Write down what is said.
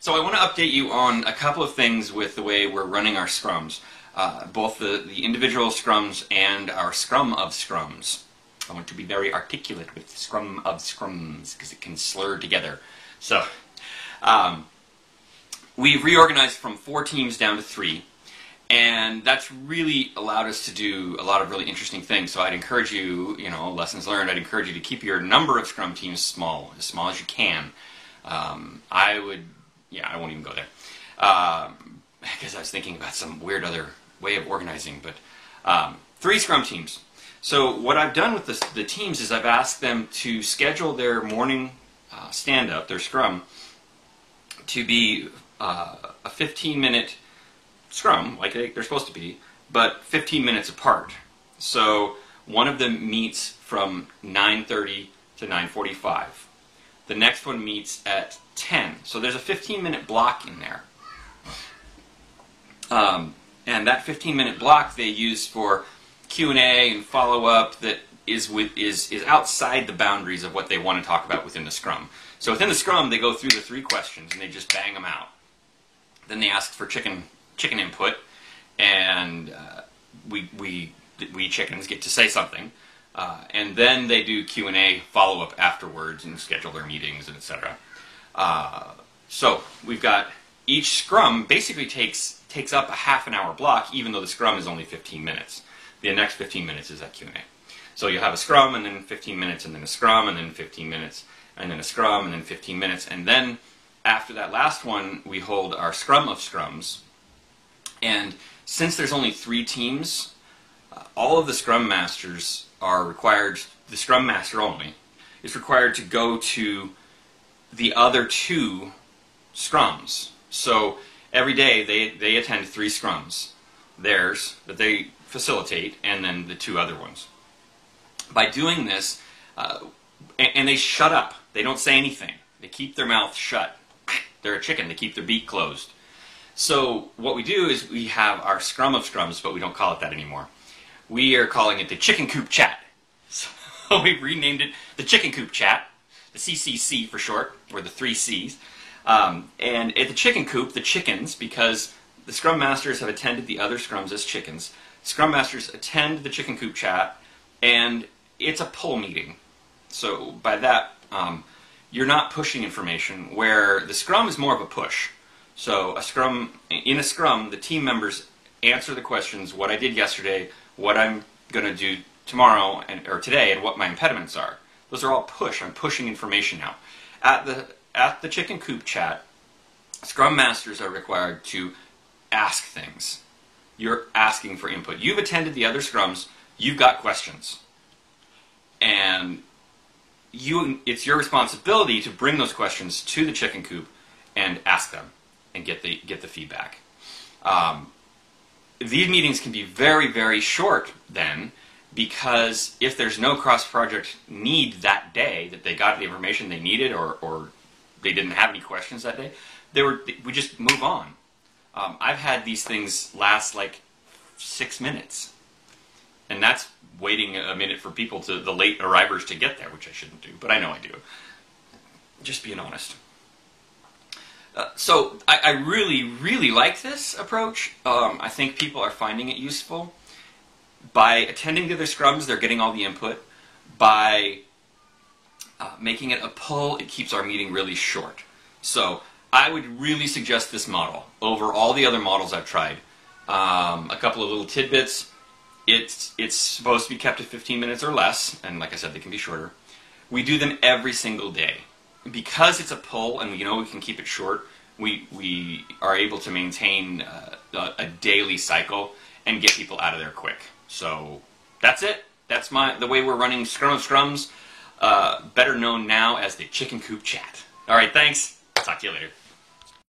So I want to update you on a couple of things with the way we're running our scrums, both the individual scrums and our scrum of scrums. I want to be very articulate with scrum of scrums because it can slur together. So we've reorganized from 4 teams down to 3, and that's really allowed us to do a lot of really interesting things. So I'd encourage you, lessons learned, I'd encourage you to keep your number of scrum teams small as you can. I won't even go there, because I was thinking about some weird other way of organizing, but 3 scrum teams. So what I've done with the teams is I've asked them to schedule their morning stand-up, their scrum, to be a 15-minute scrum, like they're supposed to be, but 15 minutes apart. So one of them meets from 9:30 to 9:45. The next one meets at 10. So there's a 15-minute block in there. And that 15-minute block they use for Q&A and follow-up that is outside the boundaries of what they want to talk about within the scrum. So within the scrum, they go through the 3 questions and they just bang them out. Then they ask for chicken input, and we chickens get to say something. And then they do Q&A follow-up afterwards and schedule their meetings and etc. So we've got each scrum basically takes up a half-an-hour block, even though the scrum is only 15 minutes. The next 15 minutes is that Q&A. So you have a scrum and then 15 minutes and then a scrum and then 15 minutes and then a scrum and then 15 minutes. And then after that last one, we hold our scrum of scrums. And since there's only 3 teams, all of the scrum masters are required, the scrum master only, is required to go to the other 2 scrums. So every day they attend 3 scrums, theirs, that they facilitate, and then the 2 other ones. By doing this, and they shut up, they don't say anything, they keep their mouth shut. They're a chicken, they keep their beak closed. So what we do is we have our scrum of scrums, but we don't call it that anymore. We are calling it the Chicken Coop Chat. So we've renamed it the Chicken Coop Chat, the CCC for short, or the 3 C's. And at the Chicken Coop, the chickens, because the Scrum Masters have attended the other scrums as chickens, Scrum Masters attend the Chicken Coop Chat, and it's a pull meeting. So by that, you're not pushing information, where the scrum is more of a push. So in a scrum, the team members answer the questions, what I did yesterday, what I'm going to do tomorrow or today, and what my impediments are. Those are all push. I'm pushing information now. At the Chicken Coop Chat, Scrum Masters are required to ask things. You're asking for input. You've attended the other scrums. You've got questions. And it's your responsibility to bring those questions to the Chicken Coop and ask them and get the feedback. These meetings can be very, very short then, because if there's no cross-project need that day, that they got the information they needed, or they didn't have any questions that day, we just move on. I've had these things last like 6 minutes, and that's waiting a minute for people, the late arrivers, to get there, which I shouldn't do, but I know I do. Just being honest. So I really, really like this approach. I think people are finding it useful. By attending the other scrums, they're getting all the input. By making it a pull, it keeps our meeting really short. So I would really suggest this model over all the other models I've tried. A couple of little tidbits. It's supposed to be kept to 15 minutes or less, and like I said, they can be shorter. We do them every single day. Because it's a pull and we can keep it short, we are able to maintain a daily cycle and get people out of there quick. So that's it. That's the way we're running Scrum of Scrums, better known now as the Chicken Coop Chat. All right, thanks. Talk to you later.